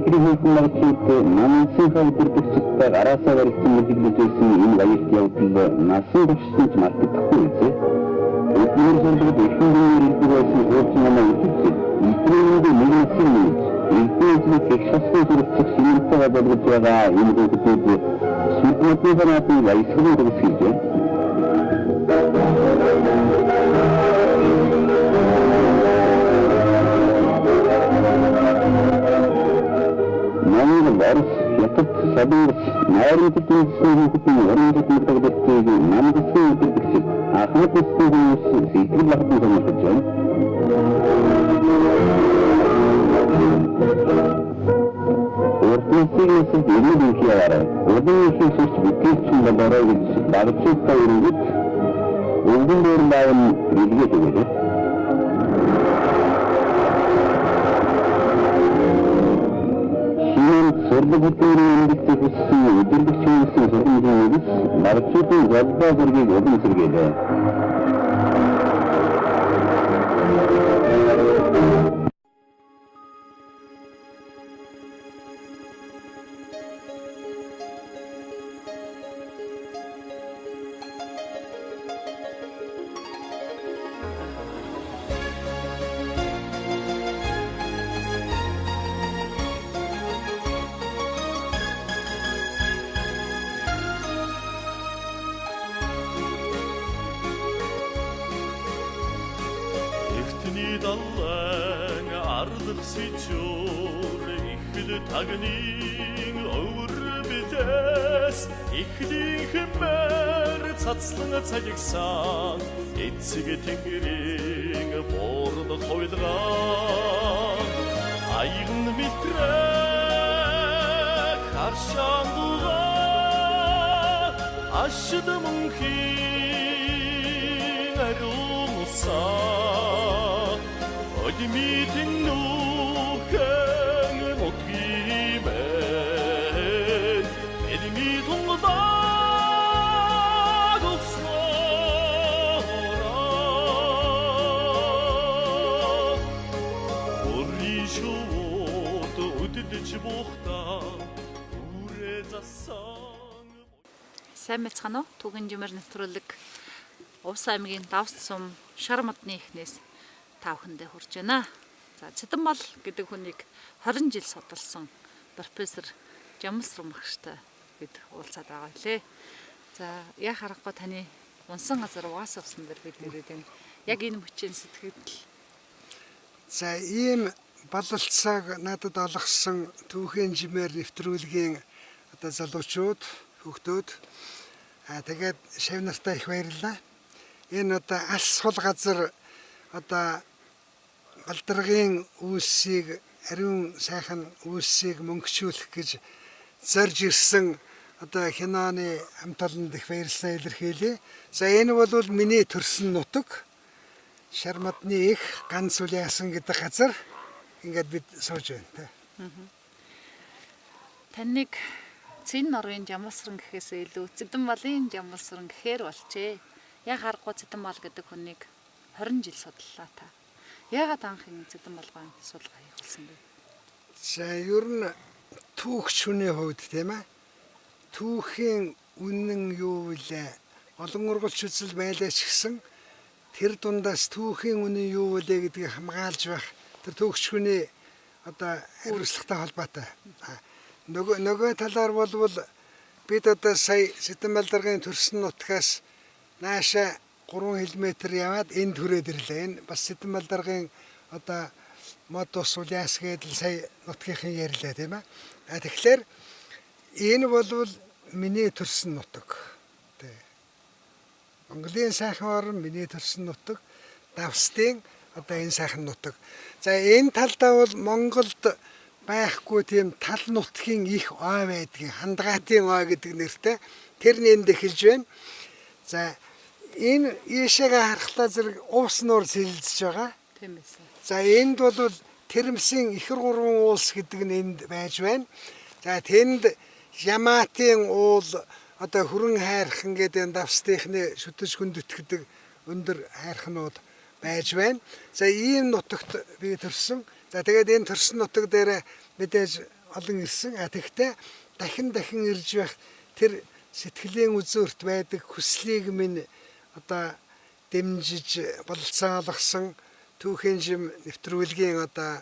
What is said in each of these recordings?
Маршрут Нансенхаа өдөртөгчтэй араасаа баригдсан мэдээлэл байсан энэ баярт явдал насан туршид мартагдахгүй үзье. Өдөрт зөвхөн ихэнх ирдэг байсан хуучин намаа үтгэж, эдгээрээ нэгэнсэн эдгээрээ их шасны зэрэг симэнтээр болгож байгаа энэ хүүхдүүд сүдмэтийн хараатын баясгалын төгсгийж байна. Барс ятад сабинс найрамдын сүнхэтийн оронжид мэдэгдэхийг намдсан үдирдэгч Ахмад Студиос сэтгэл багтан сонирхож байна. Уртнасигээс ирээд хийяраа. Өдний хийсч бүтээгч болоорой гэж багцтай ирээд өвгөн дээр баавн хэлгээд өгөөд. Сөрбөгтөрийн мэдээлэлсэн өдөртөгчийн зөвлөмжийг маршрутын залбаа зэргийг өгөн сэргээлээ. Даллан арлах сичур ихл тагнын өвөр бидэс ихлийн хэмээр цацлан цагигсан эцэг тэнгэрийн борд хойлгоо аягн мэтрэ харшаан дугаа ашд мөнхийн ариунсаа Ödümütün nuken mutkimen Ödümütün dağılsana Orişot ödülüç buhta Urezasan Сайн мэцхан уу? Түгэн жимэр нэвтрүүлэг Увс аймгийн Давс сум Шар модны эхнээс та бүхэндээ хүрч байна. За Цэдэнмал гэдэг хүнийг 20 жил судалсан профессор Жамсрам багштай бид уулзаад байгаа лээ. За яа харахгүй таны унсан газар угаасаа усан дээр бид ирээд байна. Яг энэ мөчийн сэтгэл. За ийм балалцааг надад олгосон түүхийн жимээр нэвтрүүлгийн одоо залуучууд, хүүхдүүд тэгээд шав нартай их баярлалаа. Энэ одоо алс сул газар одоо балдаргын үйлсийг ариун сайхан үйлсийг мөнгөчүүлэх гэж зорж ирсэн одоо киноны хамт олонд их баярлалаа илэрхийлье. За энэ бол миний төрсөн нутаг Шар модны их ганц үл яасан гэдэг газар ингээд бид сууж байна. Таныг Цэн норын Жамсран гэхээсээ илүү Цэдэнмалын Жамсран гэхээр болжээ. Яг харахгүй Цэдэнмал гэдэг хүнийг 20 жил судлаа та. Яагаад анхын Цэдэнмалгын судалгаа хийх болсон бэ? За ер нь түүхч хүний хувьд тийм ээ. Түүхийн үнэн юу вэ? Олон ургалч үзэл байлаач гэсэн тэр дундаас түүхийн үнэн юу вэ гэдгийг хамгаалж байх тэр түүхч хүний одоо хариуцлагатай холбоотой. Нөгөө талаар бол бид одоо сая Цэдэнмал даргын төрсөн нутгаас нааша 3 км яваад энд хүрээд ирлээ. Энэ бас Цэдэнмал даргын одоо мод ус уляас гэдэл сая нутгийнхын ярьлаа тийм ээ. Тэгэхээр энэ бол миний төрсөн нутаг. Тэ. Монголын сайхан орн миний төрсөн нутаг. Давстын одоо энэ сайхан нутаг. За энэ талдаа бол Монголд байхгүй тийм тал нутгийн их ой байдгийг хандгаатын ой гэдэг нэртэй тэр нэнд эхэлж байна. За энэ ийшээгээ харахлаа зэрэг уус нуур сэлэлцэж байгаа. Тийм ээ. За энд бол Тэрмсийн ихэр гурван уулс гэдэг нь энд байж байна. За тэнд Ямаатын уул одоо хүрэн хайрхан гэдэг давстынхны шүтэж хүндэтгэдэг өндөр хайрхнууд байж байна. За ийм нутагт би төрсөн. За тэгээд энэ төрсөн нутаг дээр мэдээж олон ирсэн. Тэгэхдээ дахин ирж байх тэр сэтгэлийн үзүүрт байдаг хүслийг минь одоо дэмжиж бололцоолгосон түүхийн жим нэвтрүүлгийн одоо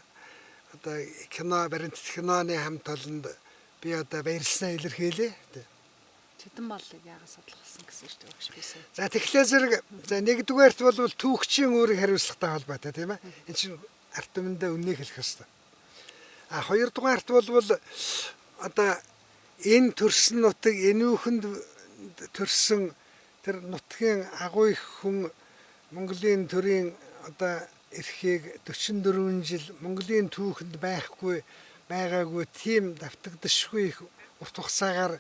кино баримт киноны хамт олонд би одоо баярлалаа илэрхийлье. Цэдэн болыг яагаад судлахсан гэсэн шүү дээ багш бисээ. За тэгэхээр зэрэг за нэгдүгээрт бол түүхчийн өөрийн хариуцлагатай холбоотой тийм ээ. Энэ чинь арт түмэндээ үннийг хэлэх ёстой. А хоёрдугаарт бол одоо энэ төрсөн нутаг энүүхэнд төрсөн тэр нутгийн агуу их хүн Монголын төрийн одоо эрхийг 44 жил Монголын түүхэнд байгаагүй тийм давтагдшгүй их урт хугацаагаар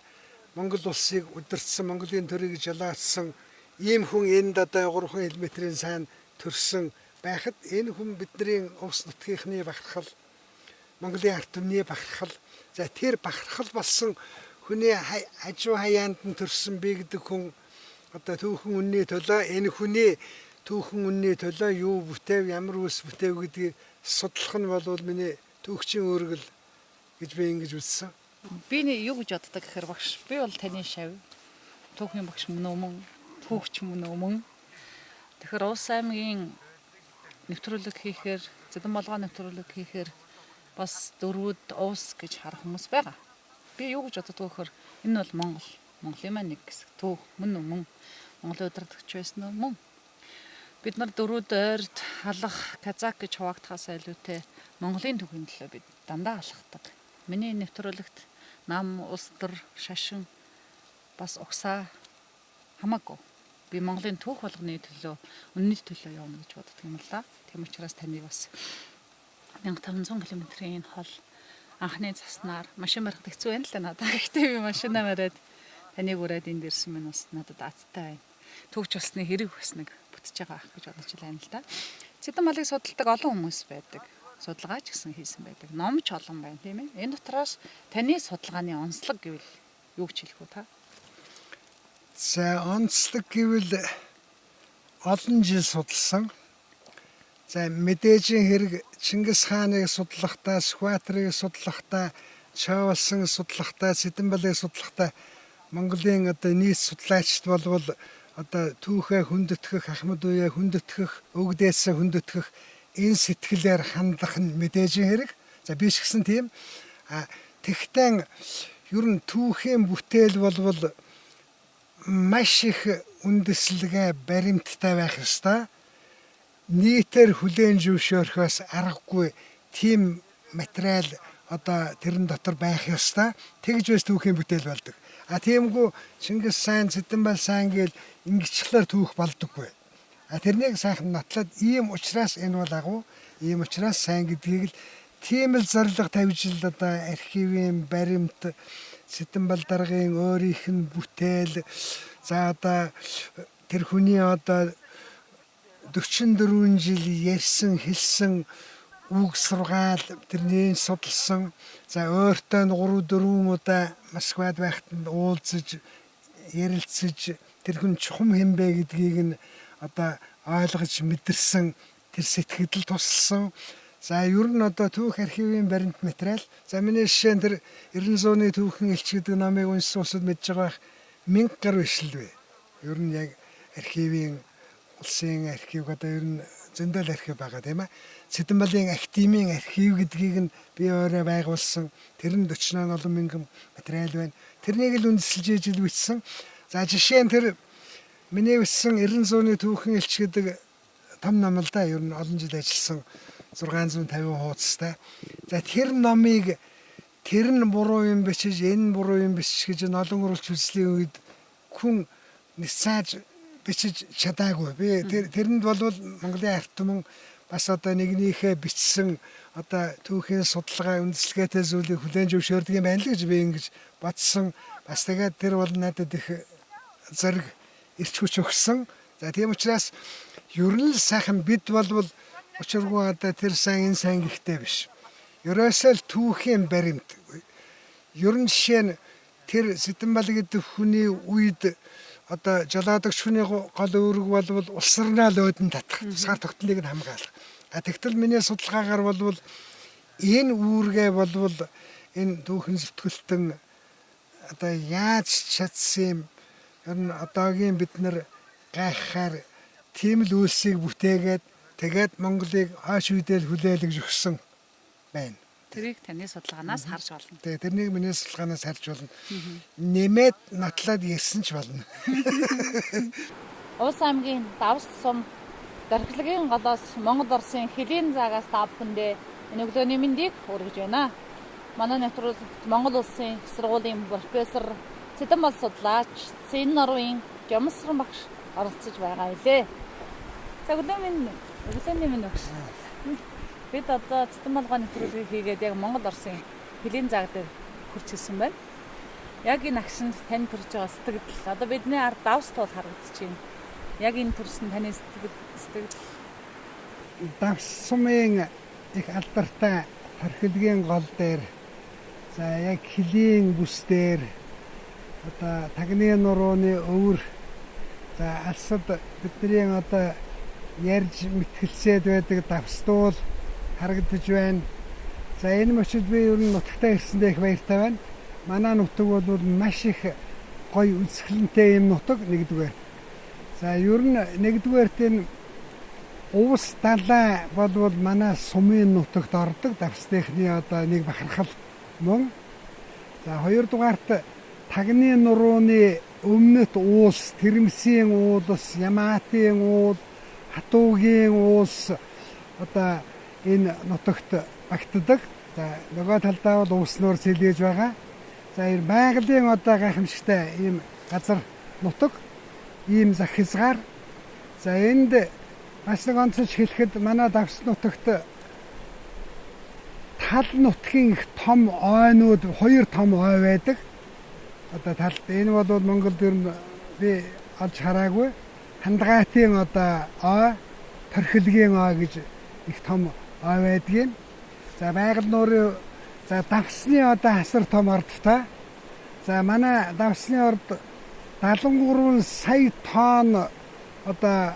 Монгол улсыг удирдсан, Монголын төрийг жолоодсон ийм хүн энд одоо 3 км-ийн сайн төрсөн байхад энэ хүн бидний улс нутгийнхны бахархал, Монголын арт түмний бахархал, за тэр бахархал болсон хүний хажуу хаяанд нь төрсөн би гэдэг хүн одоо түүхэн үнний төлөө энэ хүний түүхэн үнний төлөө юу бүтэв, ямар үс бүтэв гэдгийг судлах нь бол миний түүхчийн үүрэг л гэж би ингэж үзсэн. Би юу гэж боддог гэхээр багш би бол таны шав түүхийн багш мөн өмнө түүхч мөн өмнө тэгэхээр улс аймгийн нэвтрүүлэг хийхээр зэдэн болгоо нэвтрүүлэг хийхээр бас дөрвүүд уус гэж харах хүмүүс байгаа. Би юу гэж боддог гэхээр энэ бол Монголын маань нэг хэсэг түүх мөн өмнө Монголын удирдагч байсан нь мөн бид нар дөрвүүд ойрд халах казак гэж хуваагдахаас илүүтэй Монголын түүхийн төлөө бид дандаа алхдаг. Миний нэвтрүүлэгт нам, улс төр, шашин бас угсаа хамаагүй. Би Монголын түүх болгоны төлөө, үнний төлөө явна гэж боддог юм л да. Тийм учраас таныг бас 1500 км-ийн хол анхны заснаар машин барихад хэцүү байна л да надад. Гэхдээ би машинаа бариад таныг ураад энд ирсэн минь бас надад азтай байна. Түүхч болсны хэрэг басныг бүтэж байгаа ах гэж бодож байна л да. Цэдэн малыг судалдаг олон хүмүүс байдаг. Судалгаач гэсэн хийсэн байдаг. Номч олон байна тийм ээ. Энэ дотроос таны судалгааны онцлог гэвэл юу гэж хэлэх вэ та? За онцлог гэвэл олон жил судалсан. За мэдээжийн хэрэг Чингис хааныг судлахдаа, Сүхбаатарыг судлахдаа, Чоолсоныг судлахдаа, Цэдэнбалыг судлахдаа Монголын одоо нийт судлаачд болвол одоо түүхээ хүндэтгэх, Ахмад үеэ хүндэтгэх, Өвгдээсээ хүндэтгэх энэ сэтгэлээр хандах нь мэдээжийн хэрэг. За биш гэсэн тийм. Тэгтээ ер нь түүхийн бүтээл болвол маш их үндэслэгээ баримттай байх ёстой. Нийтээр хүлээн зөвшөөрөхөөс аргагүй тийм материал одоо тэрэн дотор байх ёстой. Тэгж бас түүхийн бүтээл болдог. Тиймгүй Чингис сайн, Цэдэнбал сайн гээл ингэчлэр түүх болдоггүй. Тэрнийг сайхан нотлоод ийм учраас энэ бол агуу, ийм учраас сайн гэдгийг л тийм л зорилго тавьж л одоо архивын баримт, Цэдэнбал даргын өөрийнх нь бүтээл, за одоо тэр хүний одоо 44 жил ярьсан, хэлсэн үг сургаал тэрний судалсан. За өөртөө 3-4 удаа Москвад байхад уулзаж, ярилцаж тэр хүн чухам хэмбэ гэдгийг нь одоо ойлгож мэдэрсэн тэр сэтгэл тусалсан. За ер нь одоо түүх архивын баримт материал. За миний жишээ тэр 90 зууны түүхэн элч гэдэг номыг уншсан усуд мэдж байгаа 1000 гаруй ишлэл бай. Ер нь яг архивын улсын архив одоо ер нь зөндөл архив байгаа тийм ээ. Цэдэнбалын академийн архив гэдгийг нь би өөрөө байгуулсан. Тэр нь 48 олон мянган материал байна. Тэрнийг л үндэслэж ижил бичсэн. За жишээ нь тэр миний бичсэн 90 зууны түүхэн элч гэдэг том ном л да. Ер нь олон жил ажилласан 650 хуудастай. За тэр номыг тэр нь буруу юм бичиж, энэ буруу юм бичиж гэж олон уралч үзлийн үед хүн нисааж бичиж чадаагүй. Би тэрэнд болвол Монголын арт түмэн бас одоо нэгнийхээ бичсэн одоо түүхийн судалгаа үндэслэгээтэй зүйлийг хүлээн зөвшөөрдөг юм байна л гэж би ингэж бодсон. Бас тэгээд тэр бол надад их зэрэг ирч хүч өгсөн. За тийм учраас ер нь л сайхан бид болвол учиргүй одоо тэр сайн энэ сайн гихтэй биш. Ерөөсөө л түүхийн баримт. Ер нь жишээ нь тэр Цэдэнбал гэдэг хүний үед одоо жолоодогч хүний гол үүрэг болвол улсарнаа л өөдөн татах, тусгаар тогтнолыг нь хамгаалах. Тэгтэл миний судалгаагаар болвол энэ үүргээ болвол энэ түүхэн зүтгэлтэн одоо яаж чадсан юм? Ер нь одоогийн бид нар гайхахаар тийм л үйлсийг бүтээгээд тэгээд Монголыг хойш үедэл хүлээлгэж өгсөн байна. Тэрийг таны судалгаанаас харж болно. Тэгээд тэрнийг миний судалгаанаас харж болно. Нэмээд нотлоод ирсэн ч болно. Улс аймгийн давс сум Дархлагын голоос Монгол Оросын хөлийн заагаас та бүхэндээ энэ өглөөний мэндийг хүргэж байна. Манай нэвтрүүлэгт Монгол Улсын их сургуулийн профессор Цэдэнмал судлаач Цэн Норвын Жомсрон багш оролцож байгаа илээ. За өглөөний мэнд багш. Бид одоо Цэдэнмалгаа нэвтрүүлгийг хийгээд яг Монгол Оросын хөлийн зааг дээр хүрч ирсэн байна. Яг энэ агшинд тань төрж байгаа сэтгэл одоо бидний ард давс туул харагдаж байна. Яг энэ төрсөн таны сэтгэл Давс сумын их алдартай тархилгийн гол дээр за яг хөлийн бүс дээр одоо тагны нурууны өвөр за алсад бидний одоо ярьж мэтгэлцээд байдаг давстуул харагдаж байна. За энэ мөчид би ер нь нутагтаа ирсэндээ их баяртай байна. Манай нутаг бол маш их гоё үзэсгэлэнтэй юм нутаг нэгдүгээр. За ер нь нэгдүгээрт энэ Увс далай болвол манай сумын нутагт ордог давстынхны одоо нэг бахархал мөн. За хоёрдугаарт тагны нурууны өмнөд уус, Тэрмсийн уулс, Ямаатын уул, Хатуугийн уус одоо энэ нутагт багтдаг. За нөгөө талдаа бол уус нуур цэлгэж байгаа. За энэ байгалийн одоо гайхамшигтай ийм газар нутаг, ийм зах хязгаар. За энд бас нэг онцлж хэлэхэд манай давс нутагт тал нутгийн их том ойнууд хоёр том ой байдаг. Одоо талд энэ бол Монголд ер нь би олж хараагүй. Хандгаатын одоо ой, Торхилгийн ой гэж их том ой байдгийг. За байгаль нуурын за давсны одоо хасар том ордтой. За манай давсны орд 73 сая тонн одоо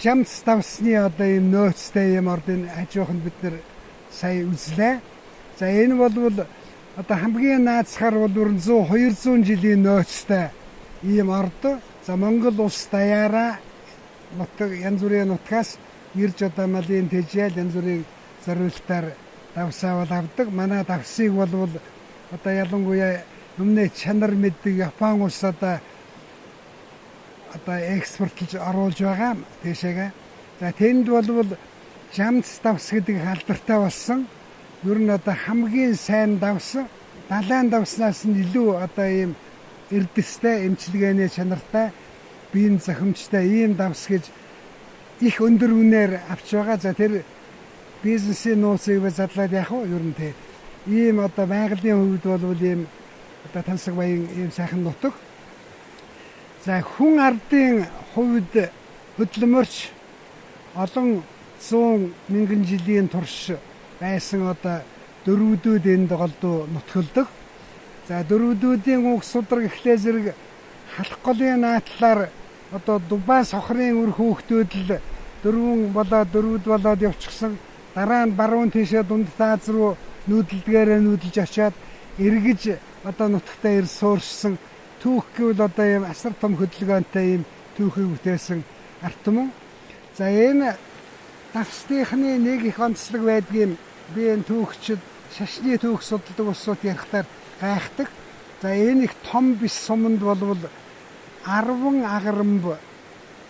жамц давсны одоо ийм нөөцтэй юм ордын хажууханд бид нэр сая үзлээ. За энэ бол одоо хамгийн наацхаар бол 100-200 жилийн нөөцтэй ийм орд. За Монгол улс даяараа нутаг янз бүрийн нутгаас ирж одоо малын тэжээл янз бүрийн зориултаар давсаа бол авдаг. Манай давсыг бол одоо ялангуяа өмнө чанар мэддэг Япон улс одоо экспортлж оруулж байгаа тийшээгээ. За тэнд бол жамц давс гэдэг алдартай болсон. Ер нь одоо хамгийн сайн давс далайн давснаас нь илүү одоо ийм эрдэстэй, эмчилгээний чанартай, биеийн зохимжтой ийм давс гэж их өндөр үнээр авч байгаа. За тэр бизнесийн нууцыг задлаад яах вэ? Ер нь тийм ийм одоо байгалийн хувьд бол ийм одоо тансаг баян ийм сайхан нутаг. За хүн ардын хувьд хөдөлмөрч олон 100 мянган жилийн турш байсан одоо дөрвүүдүүд энд голдуу нутгалдаг. За дөрвүүдийн үг судраг эхлээ зэрэг халах голын наатлаар одоо Дубай сохрын үр хөөхтүүд л дөрвүүд болоод явчихсан. Дараа нь баруун тийшээ дунд Аз руу нүүдэлдгээрээ нүүдэлж очиад эргэж одоо нутагтаа ир сууршсан. Түүх гэвэл одоо ийм асар том хөдөлгөөнтэй ийм түүхийг бүтээсэн арт түмэн. За энэ давстынхны нэг их онцлог байдгийн би энэ түүхчид шашны түүх судалдаг улсууд ярихтаар гайхдаг. За энэ их том биш суманд бол 10 агарамб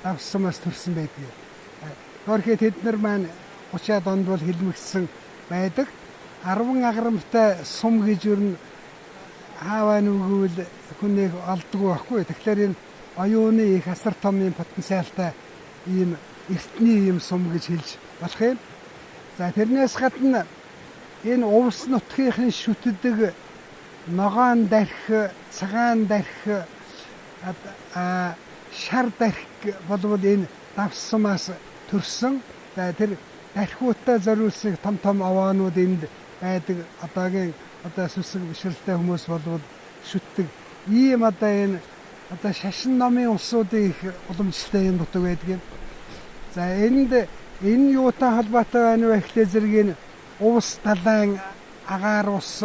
давс сумаас төрсэн байдгийг. Өөрөөр тэд нар маань 30-аад онд бол хэлмэгдсэн байдаг. 10 агарамтай сум гэж юу н хааваа нүгүүл хүнийг олдгүй байхгүй. Тэгэхээр энэ оюуны их асар том юм потенциалтай ийм эртний юм сум гэж хэлж болох юм. За тэрнээс гадна энэ увс нутгийнхын шүтдэг ногоон дарх, цагаан дарх, шар дарх болвол энэ давс сумаас төрсөн. За тэр дархиутай зориулсан том том овоонууд энд байдаг. Одоогийн одоо сүсэг бишрэлтэй хүмүүс болвол шүтдэг. Ийм одоо энэ одоо шашин номын улсуудын их уламжлалтай юм нутаг байдаг юм. За энэ юутай холбоотой байна вэ гэхлээр зэрэг энэ увс далайн агаар ус,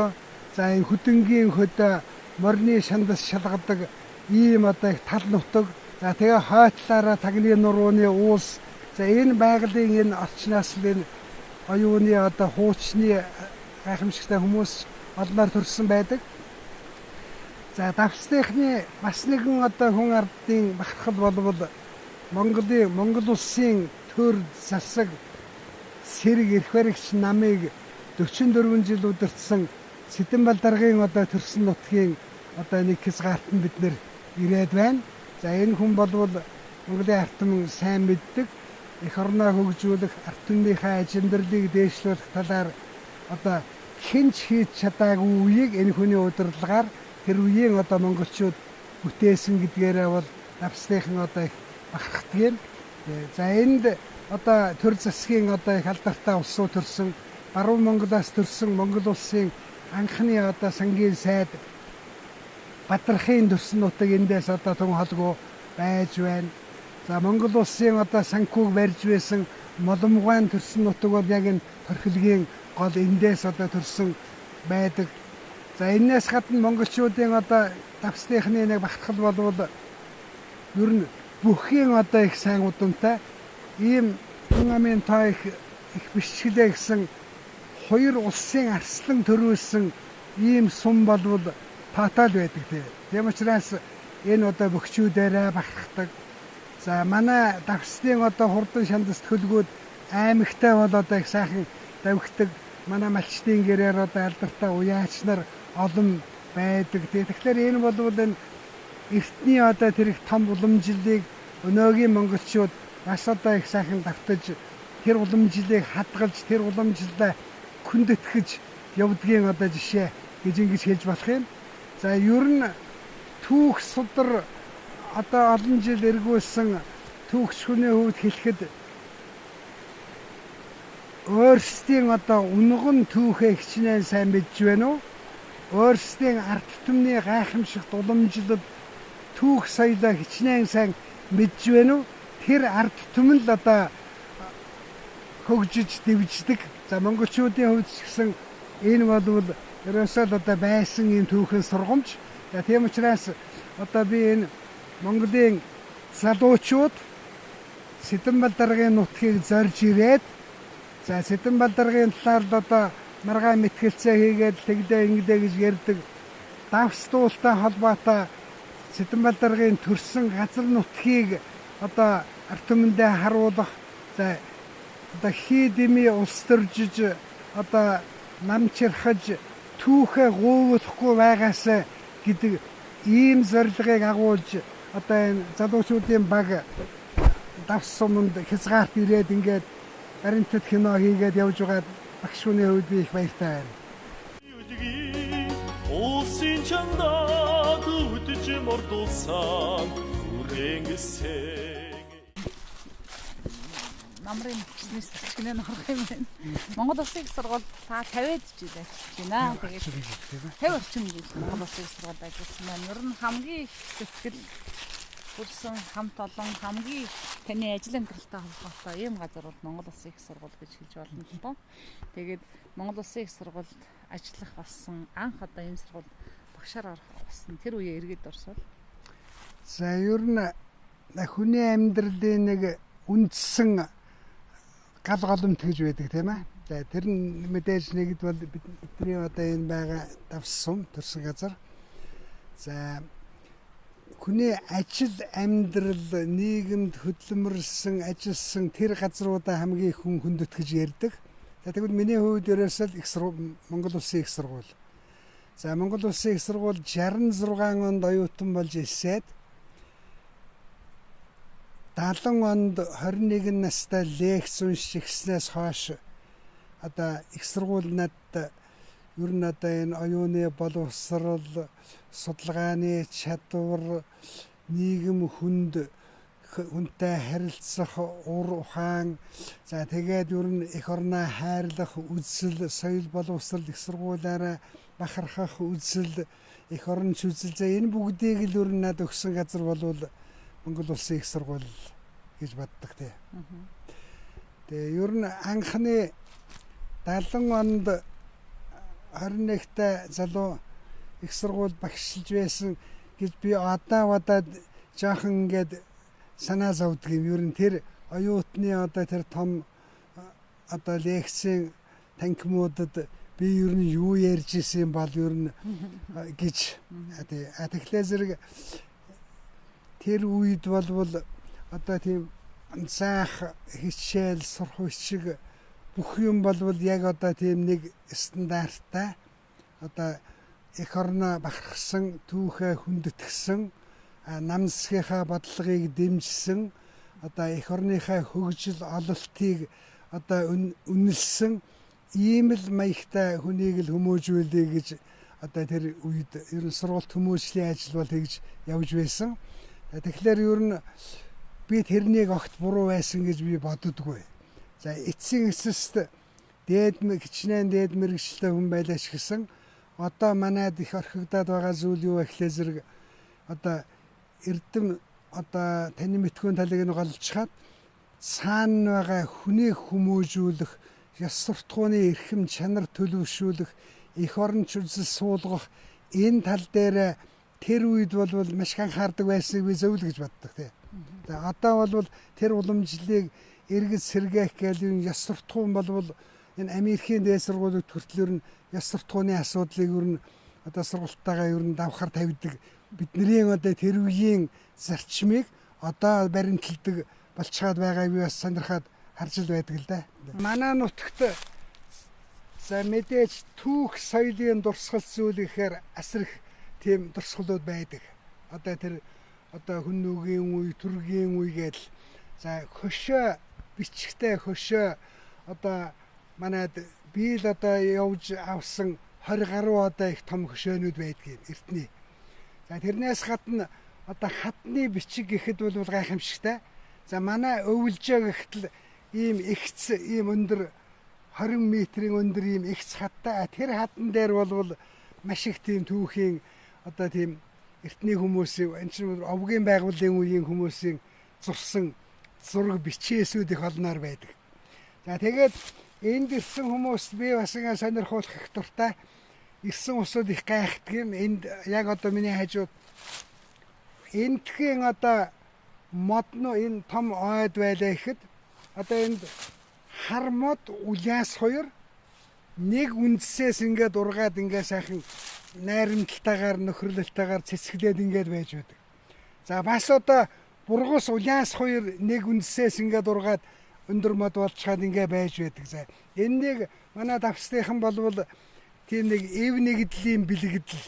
за энэ хөдөнгийн хөдөө морины шандас шалгадаг ийм одоо их тал нутаг, за тэгээ хойтлаараа тагны нурууны уус, за энэ байгалийн энэ орчноос л энэ оюуны одоо хуучны гайхамшигтай хүмүүс олноор төрсэн байдаг. За давсныхны бас нэгэн одоо хүн ардын бахархал болбол Монгол улсын төр засаг сэрэг эрх баригч намыг 44 жил удирдсан Сэдэнбал даргын одоо төрсөн нутгийн одоо нэг хязгаартанд бид нэр ирээд байна. За энэ хүн болвол Монголын ард түмэн сайн мэддэг, эх орноо хөгжүүлэх, ард түмнийхээ ажимдрлыг дээшлүүлэх талаар одоо хинч хийж чадаагүй үеийг энэ хүний удирдлагаар тэр үеийн одоо монголчууд бүтээсэн гэдгээрээ бол давсныхан одоо их бахархдаг юм. За энд одоо төр засгийн одоо их алдартай улсууд төрсөн, баруун Монголоос төрсэн Монгол улсын анхны одоо сангийн сайд Бадрахын төрсөн нутаг эндээс одоо тун холгүй байж байна. За Монгол улсын одоо санхүүг барьж байсан Моломгайн төрсөн нутаг бол яг энэ торхилгийн гол эндээс одоо төрсөн байдаг. За энэс гадна монголчуудын одоо давсныхны нэг бахархал болвол ер нь бүхийн одоо их сайн удамтай ийм хүн амын тоо их бичгэлээ гэсэн хоёр улсын арслан төрүүлсэн ийм сум болвол таатай байдаг тийм учраас энэ одоо бөхчүүдээрээ бахархдаг. За манай давсны одоо хурдан шандас хөлгүүд аймагтай бол одоо их сайхан давхдаг. Манай малчтын гэрээр одоо алдартай уяач нар олон байдаг. Тэгэхээр энэ болвол энэ эртний одоо тэр их том уламжлалыг өнөөгийн монголчууд бас одоо их сайхан давтаж тэр уламжлалыг хадгалж тэр уламжлалаа хүндэтгэж явдгийн одоо жишээ гэж ингэж хэлж болох юм. За ер нь түүх судар одоо олон жил эргүүлсэн түүхч хүний хувьд хэлэхэд өөрсдийн одоо унган түүхээ хичнээн сайн мэдж байна уу? Өөрсдийн ард түмний гайхамшигт уламжлалд түүх соёлоо хичнээн сайн мэдж байна уу? Тэр ард түмэн л одоо хөгжиж дэвждэг. За монголчуудын хувьд ч гэсэн энэ бол ерөөсөө одоо байсан юм түүхэн сургамж. За тийм учраас одоо би энэ Монголын залуучууд Сэдэнбал даргын нутгийг зорж ирээд за Сэдэнбал даргын талаар одоо маргаан мэтгэлцээ хийгээд тэгдэ ингэдэ гэж ярьдаг. Давс дуултай холбоотой Сэдэнбал даргын төрсэн газар нутгийг одоо ард түмэндээ харуулах, за одоо хий дэмий улс төржиж одоо намчирхаж түүхээ гуйлахгүй байгаасаа гэдэг ийм зорилгыг агуулж одоо энэ залуучуудын баг давс суманд хязгаарт ирээд ингээд баримтат кино хийгээд явж байгаа багш хүний хувьд би их баяртай байна. Улсын чандаа үдж мордулсан хүрээнгсээ намрын бизнес төчгнээ норох юм байна. Монгол Улсын их сургууль та 50-д жил ажиллаж байна. Тэгээд 50 орчим жил Монгол Улсын их сургуульд ажилласан байна. Ер нь хамгийн их сэтгэл хүрсэн хамт олон хамгийн таны ажил амьдралтай холбоотой ийм газар бол Монгол Улсын их сургууль гэж хэлж болно л доо. Тэгээд Монгол Улсын их сургуульд ажиллах болсон анх одоо энэ сургууль багшаар орох болсон тэр үеэ эргээд орсвол. За ер нь хүний амьдралын нэг үндсэн гал голомт гэж байдаг тийм ээ. За тэр нь мэдээж нэгд бол бидний одоо энэ байгаа давс сум төрсөн газар. За хүний ажил амьдрал нийгэмд хөдөлмөрлсөн ажилласан тэр газруудаа хамгийн их хүн хүндэтгэж ярьдаг. За тэгвэл миний хувьд ерөөсөө Монгол Улсын их сургууль. За Монгол Улсын их сургууль 66 онд оюутан болж ирсээд 70 онд 21 настай лекц уншиж эхлснээс хойш одоо их сургууль надад ер нь одоо энэ оюуны боловсрал, судалгааны чадвар, нийгэм хүнтэй харилцах ур ухаан, за тэгээд ер нь эх орноо хайрлах үзэл, соёл боловсрал их сургуулаараа бахархах үзэл, эх орнч үзэл, за энэ бүгдийг л ер нь надад өгсөн газар болвол Монгол Улсын их сургууль гэж боддог тий. Тэгээ ер нь анхны 70 онд 21-т залуу их сургууль багшилж байсан гэж би одоо жоохон ингээд санаа зовдөг юм. Ер нь тэр оюутны одоо тэр том одоо лекцийн танхимуудад би ер нь юу ярьж исэн бол ер нь гэж тэгэхээр зэрэг тэр үед болвол одоо тийм заах хичээл сурах шиг бүх юм болвол яг одоо тийм нэг стандарттай одоо эх орноо бахархсан, түүхээ хүндэтгсэн, намсгийнхаа бодлогыг дэмжсэн, одоо эх орныхаа хөгжил ололтыг одоо үнэлсэн ийм л маягтай хүнийг л хүмүүжүүлээ гэж одоо тэр үед ер нь сургалт хүмүүжлийн ажил бол тэгж явж байсан. Тэгэхээр ер нь би тэрнийг огт буруу байсан гэж би боддоггүй. За эцсийн эцэст хичнээн дээд мэргэжлтэй хүн байлаач гэсэн одоо манайд их орхигдоод байгаа зүйл юу вэ гэхлээр зэрэг одоо эрдэм одоо таны мэдхүүн талыг нь голжихад цаана байгаа хүнийг хүмүүжүүлэх, ёс суртахууны эрхэм чанар төлөвшүүлэх, эх оронч үзэл суулгах энэ тал дээр тэр үед бол маш анхаардаг байсныг би зөвл гэж боддог тийм. За одоо бол тэр уламжлалыг эргэж сэргээх гэхэл ёс суртахуун болвол энэ Америкийн дээд сургуулиуд хүртэл ёс суртахууны асуудлыг ер нь одоо сургалтайгаа ер нь давхар тавьдаг. Бидний одоо тэр үеийн зарчмыг одоо баримталдаг болчиход байгааг би бас сонирхоод харж л байдаг л да. Манай нутагт за мэдээж түүх соёлын дурсгал зүйл гэхээр асар их тийм дурсгалууд байдаг. Одоо тэр одоо хүн нүгийн үе, төргийн үе гэдэл за хөшөө бичгтэй хөшөө одоо манайд би л одоо явж авсан 20 гаруй одоо их том хөшөөнүүд байдгийг эртний. За тэрнээс гадна одоо хатны бичиг гэхэд бол гайхамшигтай. За манай өвлжөө гэхтэл ийм ихц ийм өндөр 20 метрийн өндөр ийм ихц хаттай. Тэр хатан дээр бол маш их тийм түүхийн одоо тийм эртний хүмүүсийн энэ чинь овгийн байгууллагын үеийн хүмүүсийн зурсан зураг бичээсүүд их олноор байдаг. За тэгээд энд ирсэн хүмүүст би бас ингэ сонирхуулах их дуртай. Ирсэн усуд их гайхдаг юм. Энд яг одоо миний хажууд энтхийн одоо модно энэ том ойд байлаа гэхэд одоо энд хар мод улаас хоёр нэг үндсээс ингээд ургаад ингээд сайхан найрамдалтайгаар нөхөрлөлтөйгээр цэцгэлээд ингээд байж байдаг. За бас одоо бургус улаас хоёр нэг үндсээс ингээд ургаад өндөр мод болчиход ингээд байж байдаг. За энэнийг манай давсныхан болвол тийм нэг эв нэгдлийн бэлэгдэл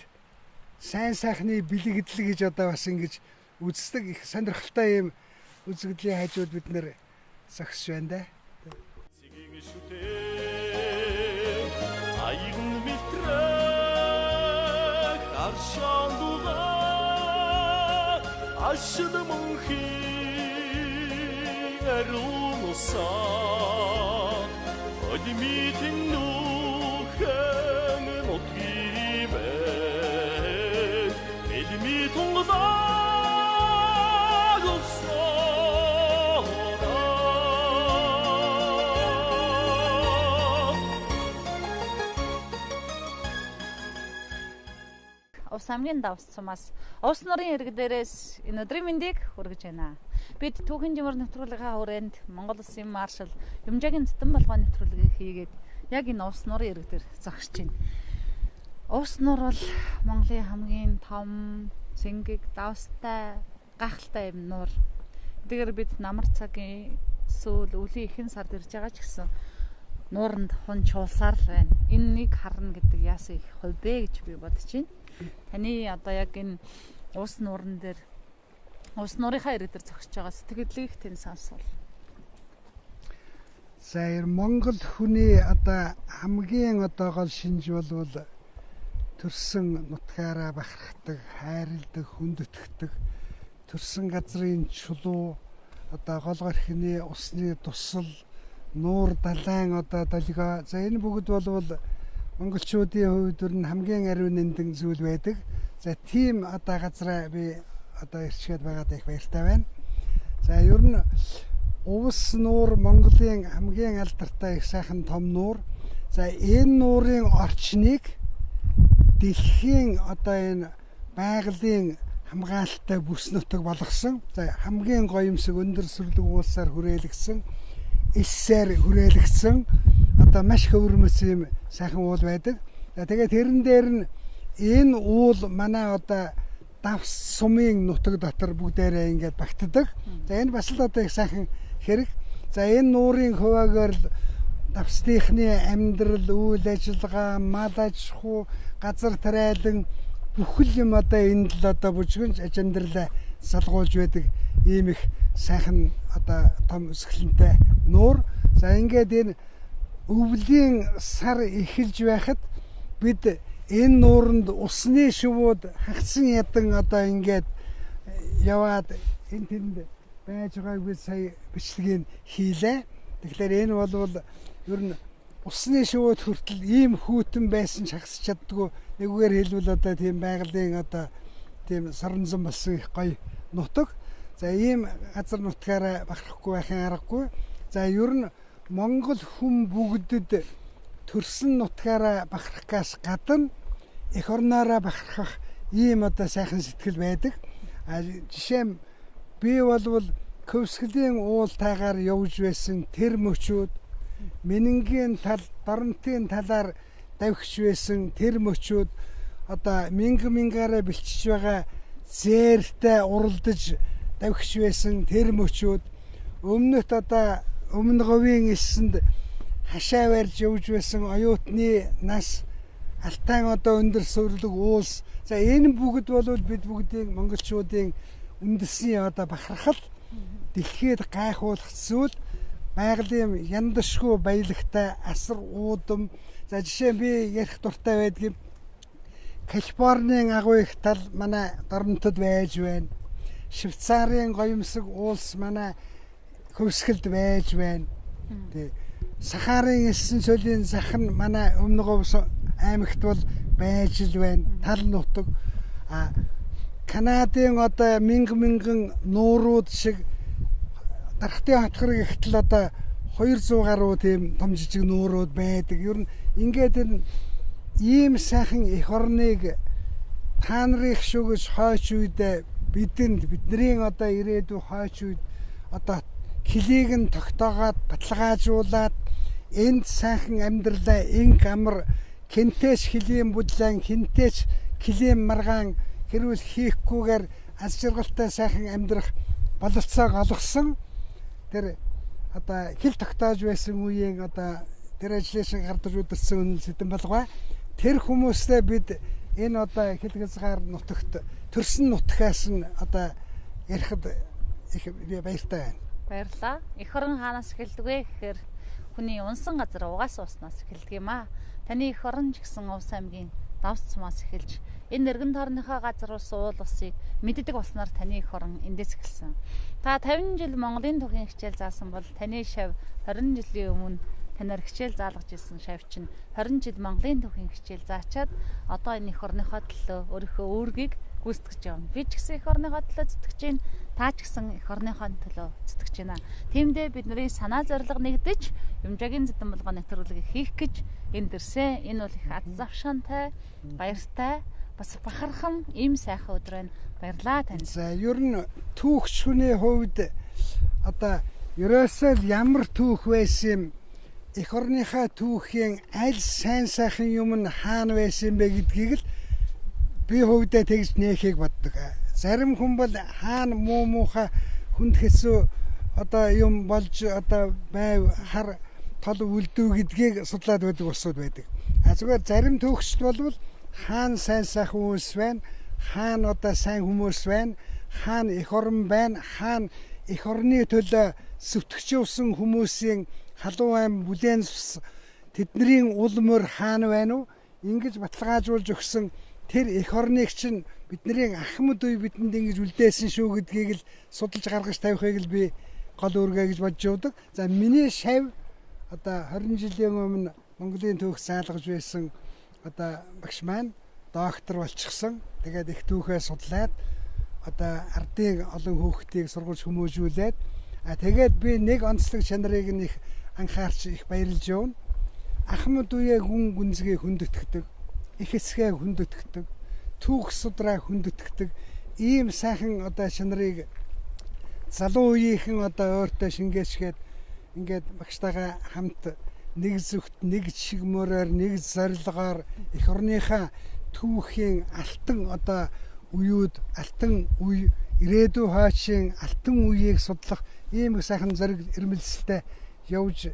сайн сайхны бэлэгдэл гэж одоо бас ингэж үздэг их сонирхолтой юм үзэгдлийн хажууд бид нэр зогсож байна да. Aygın mitrek arşanduğa aşıdımın hi erunusa admitin nuhen motive elmi tonguda Ус аймгийн давс цумаас Ус нурын ирэг дээрээс энэ өдрийн мэндийг хүргэж байна. Бид түүхэн жимэр нэвтрүүлгийн хүрээнд Монгол Улсын маршал Юмжаагийн Цэдэн балгааны нэвтрүүлгийг хийгээд яг энэ Ус нурын ирэг дээр зогсож байна. Ус нур бол Монголын хамгийн том, цэнгэг, давстай, гахалтай юм нур. Тэгээр бид намар цагийн сүүл өвлийн ихэнх сард ирж байгаа ч гэсэн нууранд хун чуулсаар л байна. Энэнийг харна гэдэг яасан их хувь бэ гэж би бодож байна. Таны одоо яг энэ ус нууран дээр ус нуурынхаа ирэг дээр зогсож байгаа сэтгэлийг тань сонсвол. За Монгол хүний одоо хамгийн одоо гол шинж болвол төрсөн нутгаараа бахархдаг, хайрладаг, хүндэтгдэг, төрсөн газрын чулуу одоо гол горхины усны тусал, нуур далайн одоо долгио. За энэ бүгд болвол монголчуудын хувьд нь хамгийн ариун нандин зүйл байдаг. За тийм одоо газраа би одоо ирчгээд байгаад их баяртай байна. За ер нь Увс нуур Монголын хамгийн алдартай их сайхан том нуур. За энэ нуурын орчныг дэлхийн одоо энэ байгалийн хамгаалалттай бүс нутаг болгосон. За хамгийн гоёмсог өндөр сүрлэг уулсаар хүрээлэгдсэн, эссээр хүрээлэгдсэн одоо маш хөвөрмөс юм сайхан уул байдаг. За тэгээд тэрэн дээр нь энэ уул манай одоо давс сумын нутаг дотор бүгдээрээ ингээд багтдаг. За энэ бас л одоо их сайхан хэрэг. За энэ нуурын хуваагаар л давсныхны амьдрал, үйл ажиллагаа, мал аж ахуй, газар тариалан бүхэл юм одоо энд л одоо бүжгэнж аж амьдралаа салгуулж байдаг ийм их сайхан одоо том өсгөлөнтэй нуур. За ингээд энэ өвлийн сар эхэлж байхад бид энэ нууранд усны шувууд хагцсан ядан одоо ингээд яваад энэ тэнд байж байгааг бид сая бичлэгийг хийлээ. Тэгэхээр энэ бол ер нь усны шувууд хүртэл ийм хүүтэн байсан ч хагасч чаддгүй. Нэггээр хэлбэл одоо тийм байгалийн одоо тийм соронзон болсон их гоё нутаг. За ийм газар нутгаараа бахархгүй байхын аргагүй. За ер нь Монгол хүн бүгдэд төрсөн нутгаараа бахархаас гадна эх орноороо бахархах ийм одоо сайхан сэтгэл байдаг. Жишээ нь би бол Көвсгөлийн уултайгаар явж байсан тэр мөчүүд, Менингийн тал, Доронтын талаар давхиж байсан тэр мөчүүд одоо мянгаараа бэлчиж байгаа зээртэй уралдаж давхиж байсан тэр мөчүүд, өмнөд одоо өмнө говийн элсэнд хашаа барьж явж байсан оюутны нас, алтан одоо өндөр сүрлэг уулс. За энэ бүгд бол бид бүгдийн монголчуудын үндэсний одоо бахархал, дэлхийд гайхуулах зүйл, байгалийн яндашгүй баялагтай асар уудам. За жишээ би ярих дуртай байдгийг Калифорнийн агуу их тал манай Доронтод байж байна. Швейцарын гоёмсог уулс манай Көвсгөлд байж байна. Тэг. Сахарын элсэн цолийн захын манай Өмнө Говь аймагт бол байж л байна. Тал нутаг. Канадын одоо мянган нуурууд шиг дархтын хатхрыг ихтэл одоо 200 гаруй тийм том жижиг нуурууд байдаг. Ер нь ингээд ийм сайхан эх орныг та нарын шүгэж хойч үед бидний одоо ирээдүйн хойч үед одоо хөлийг нь тогтоогоод баталгаажуулаад энд сайхан амьдралаа инг амар хинтээч хөлийн бүдлэн хинтээч хөлийн маргаан хэрүүл хийхгүйгээр аз жаргалтай сайхан амьдрах бололцоог олгосон тэр одоо хил тогтоож байсан үеийн одоо тэр ажлын гардаж удирсан сэдэн болгоо тэр хүмүүстэй бид энэ одоо хил хязгаар нутагт төрсөн нутгаас нь одоо ярихад их баяртай байна. Баярлаа. Эх орон хаанаас эхэлдэг вэ гэхээр хүний унсан газар угаасан уснаас эхэлдэг юм аа. Таны эх орон ч гэсэн Увс аймгийн давс цумаас эхэлж энэ нэргэн тойрныхоо газар ус уул усыг мэддэг болсноор таны эх орон эндээс эхэлсэн. Та 50 жил Монголын түүхийн хичээл заасан бол таны шав 20 жилийн өмнө танаар хичээл заалгаж ирсэн шав чинь 20 жил Монголын түүхийн хичээл заачаад одоо энэ эх орныхоо төлөө өөрийнхөө үүргийг гүйцэтгэж байна. Би ч гэсэн эх орныхоо төлөө зүтгэж байна. Та ч гэсэн эх орныхоо төлөө зүтгэж байна. Тиймдээ бидний санаа зорилго нэгдэж Юмжаагийн зэдэн болгоо нэвтрүүлгийг хийх гэж энд ирсэн. Энэ бол их аз завшаантай, баяртай, бас бахархан ийм сайхан өдөр байна. Баярлалаа танд. За ер нь түүхч хүний хувьд одоо ерөөсөө ямар түүх байсан юм, эх орныхаа түүхийн аль сайн сайхан юм нь хаана байсан бэ гэдгийг л би хувьдаа тэгж нээхийг боддог. Зарим хүн бол хаана муухай хүнд хэсүү одоо юм болж одоо байв хар тол үлдүү гэдгийг судлаад байдаг усуд байдаг. Зүгээр зарим түүхчд бол хаана сайн сайхан хүмүүс байна, хаана одоо сайн хүмүүс байна, хаана эх орн байна, хаана эх орны төлөө сүтгэж явсан хүмүүсийн халуун ам бүлээн тэдний улмөр хаана байна уу? Ингэж баталгаажуулж өгсөн тэр эх орныг чинь бидний ахмад үе бидэнд ингэж үлдээсэн шүү гэдгийг л судалж гаргаж тавихыг л би гол үүргээ гэж бодж явдаг. За миний шав одоо 20 жилийн өмнө Монголын түүх заалгаж байсан одоо багш маань доктор болчихсон. Тэгээд их түүхээ судлаад одоо ардын олон хүүхдийг сургуулж хүмүүжүүлээд тэгээд би нэг онцлог чанарыг нь их анхаарч их баярлж явна. Ахмад үе гүн гүнзгий хүндэтгэдэг, их эсгээ хүндэтгэдэг, түүх судраа хүндэтгэдэг ийм сайхан одоо шинрыг залуу үеийнхэн одоо өөртөө шингээшгээд ингээд багштайгаа хамт нэг зүгт нэг чигмөрөөр нэг зорилгоор их орныхаа түүхийн алтан одоо үеуд алтан үе ирээдүй хаашийн алтан үеийг судлах ийм сайхан зориг ирмэлцэлтэй явж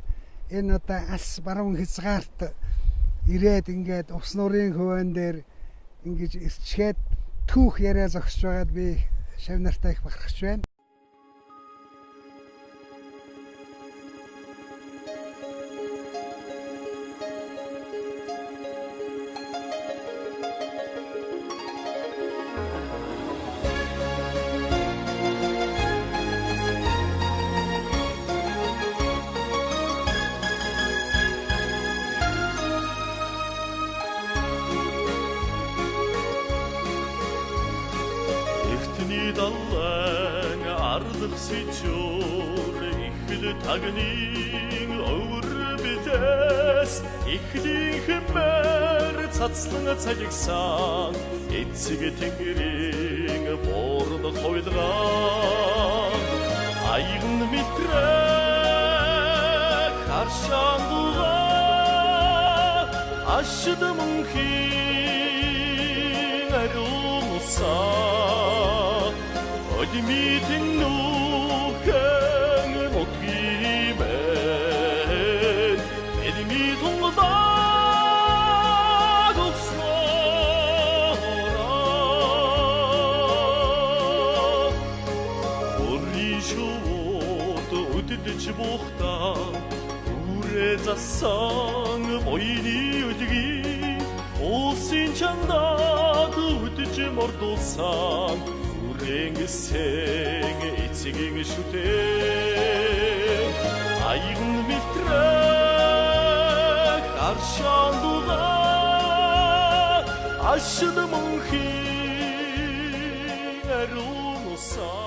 энэ одоо алс баруун хязгаарт ирээд ингээд ус нуурын хөвөн дээр ингэж ирчгээд түүх яриа зогсож байгаад би шав нартай их бахархаж байна. Эхтний далайн ардах сэжүүр ихл тагнын өвөр бидэс ихлийн хэмээр цацлан цагигсан эцэг тэнгэрийн борд хойлгоо аягн мэтрэ харшаан дугаа ашд мөнхийн ариунусаа 어디미든 누군 못기면 에디미 동바도 써라 우리 쇼도 어디든지 못다 우레 자상 보이니 어디기 오신 찬다도 어디지 모르도상 랭생 эцгийн шүтээ аягн мэтрэг аршаан дугаа ашд мөнхийн ариунусаа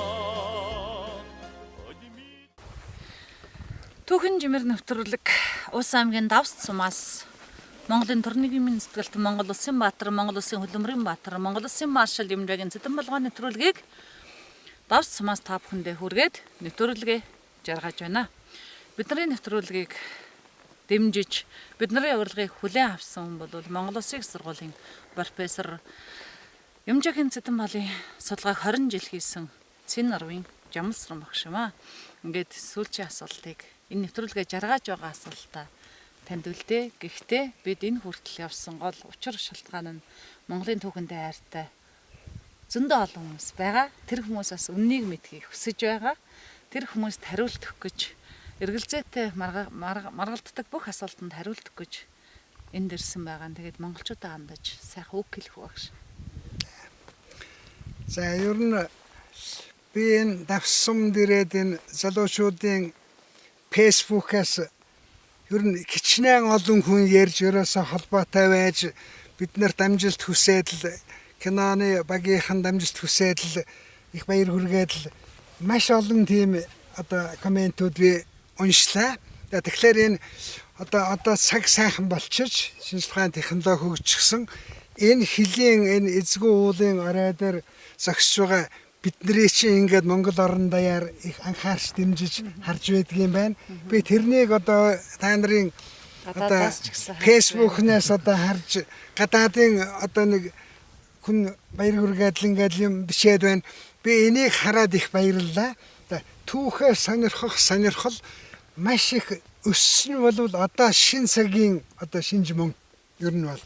Түүхэн жимэр нэвтрүүлэг Улс аймгийн Давс цумаас Монголын төрний юмын сэтгэлт Монгол Улсын баатар, Монгол Улсын хөлбөмбөрийн баатар, Монгол Улсын маршал Юмжаагийн цэдэн болгоны нэвтрүүлгийг Давс цумаас та бүхэндээ хүргээд нэвтрүүлгээ жаргаж байна. Бидний нэвтрүүлгийг дэмжиж, бидний урилгыг хүлээн авсан бол Монгол Улсын их сургуулийн профессор Юмжаагийн цэдэн балын судалгааг 20 жил хийсэн Цэн Нарвын Жамсран багш юм аа. Ингээд сүүлчийн асуултыг энэ нэвтрүүлгээ жаргаж байгаа асуултаа танд үлдээ. Гэхдээ бид энэ хүртэл явсан гол учир шалтгаан нь Монголын түүхэндээ хайртай зөндөө олон хүмүүс байгаа. Тэр хүмүүсээс үннийг мэдхийг хүсэж байгаа. Тэр хүмүүст хариулт өгөх гэж эргэлзээтэй маргалддаг бүх асуултанд хариулт өгөх гэж энд ирсэн байгаа. Тэгээд монголчуудаа хандаж сайхан үг хэлэх багш. За ер нь би энэ давсам дээрээ энэ залуучуудын фэйсбүүкээс ер нь хичнээн олон хүн ярьж ерөөсө холбоотой байж бид нарт амжилт хүсээд л киноны багийнхан амжилт хүсээд л их баяр хүргээд л маш олон тийм одоо комментууд би уншлаа. Тэгэхээр энэ одоо цаг сайхан болчих шинжлэх ухааны технологи хөгжчихсөн энэ хөлийн энэ эзгүй уулын орой дээр зогсож байгаа бидний чинь ингээд Монгол орон даяар их анхаарч дэмжиж харж байдаг юм байна. Би тэрнийг одоо та нарын одоо фэйсбүүкнээс одоо харж гадаадын одоо нэг хүн баяр хүргээд л ингээд юм бичээд байна. Би энийг хараад их баярлалаа. Түүхээ сонирхол маш их өссөн бол одоо шин цагийн одоо шинж мөн ер нь бол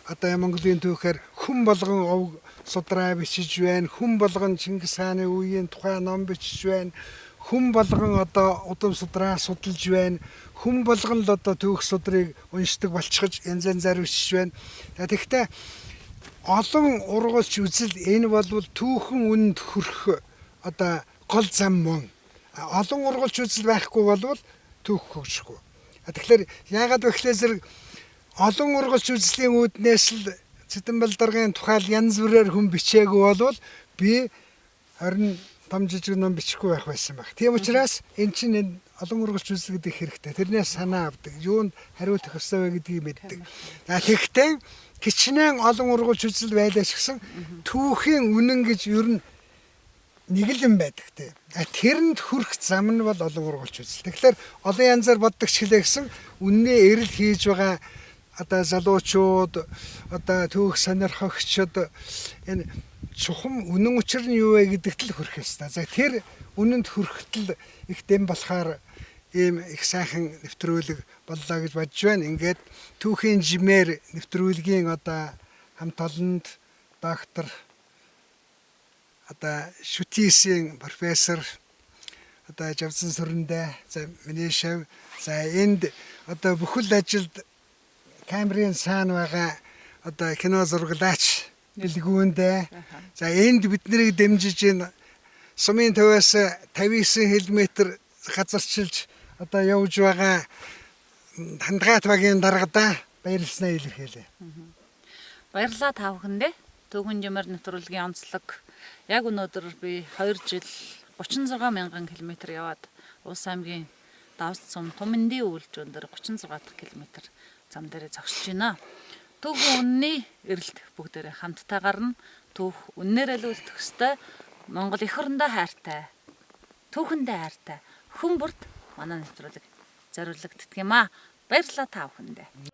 одоо Монголын түүхээр хүн болгон ов судраа бичиж байна. Хүн болгон Чингис хааны үеийн тухай ном бичиж байна. Хүн болгон одоо удам судраа судалж байна. Хүн болгон л одоо түүх судрыг уншдаг болчихж янз янзаар бичиж байна. Тэгэхдээ олон ургуулч үзэл энэ бол түүхэн үнд хүрэх одоо гол зам мөн. Олон ургуулч үзэл байхгүй бол түүх хөгжихгүй. Тэгэхээр яагаад вэ гэхээр олон ургуулч үзлийн үүднээс л Цэдэн балдаргын тухай янз бүрээр хүн бичээгүй бол би 20 том жижиг ном бичихгүй байх байсан баг. Тийм учраас эн чинь олон ургаж үзлэгдэх хэрэгтэй. Тэрнээс санаа авдаг. Юунд хариулах ёстой вэ гэдгийг мэддэг. За тэгвэл кичнээн олон ургаж үзэл байлаа ч гэсэн түүхийн үнэн гэж ер нь нэг л юм байдаг те. Тэрэнд хүрэх зам нь бол олон ургаж үзэл. Тэгэхээр олон янзаар боддог ч хэлээ гэсэн үннээ эрэл хийж байгаа одоо залуучууд одоо түүх сонирхогчд энэ чухам үнэн учир нь юу вэ гэдэгт л хүрэх ёстой. За тэр үнэнд хүрэхтэл их дэм болохоор ийм их сайхан нэвтрүүлэг боллоо гэж бодож байна. Ингээд түүхийн жимээр нэвтрүүлгийн одоо хамт олонд доктор одоо шүтисийн профессор одоо Жавсан Сүрэндээ за миний шав за энд одоо бүхэл ажилд камерын цаана байгаа одоо кино зураглаач дэлгүүндээ за энд биднийг дэмжиж энэ сумын төвөөс 59 км газарчилж одоо явж байгаа хандгаат багийн даргадаа баярлснаа илэрхийлье. Баярлалаа та бүхэндээ. Төгөн жимээр нэвтрүүлгийн онцлог яг өнөөдөр би 2 жил 36,000 км яваад Улс аймгийн Давс цум Тумындын үйлчүүн дээр 36 дахь км зам дээр зогсож байна. Түүх үнний эрэлт бүгдээрээ хамтдаа гарна. Түүх үннээр л үлдэх ёстой. Монгол эх орондоо хайртай. Түүхэндээ хайртай. Хүн бүрт манай нэвтрүүлэг зориулагддаг юм аа. Баярлалаа та бүхэндээ.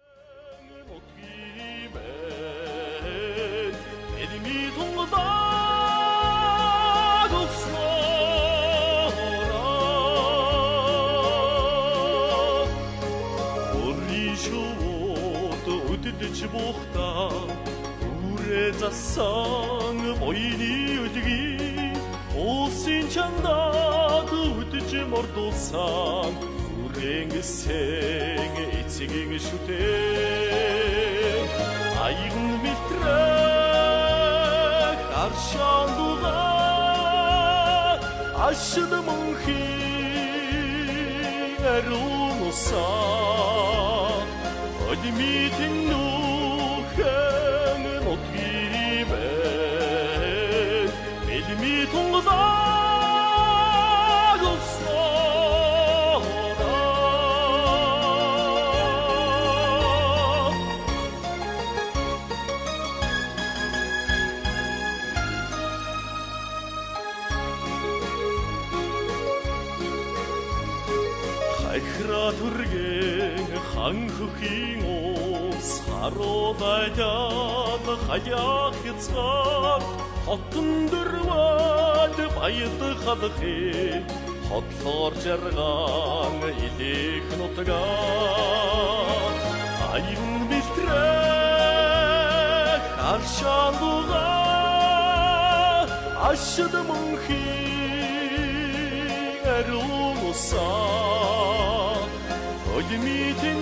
Бухта үрэ засан боёны үлги улсын чандаад үдж мордуулсан үрэнгэсэн эцгийн шүтээ аян мэтрэх аршан дугаар ашид мөнхийн аруун усан одмитэн Хайхратургэн ханххийн ус харуудаад хаяах яцгаар хотон дөрвад баяд халахи хотлоор жаргаан илэх нутгаа аюун бэлтрэх аршан дугаар ашид мөнхийн аруун усан одмитэн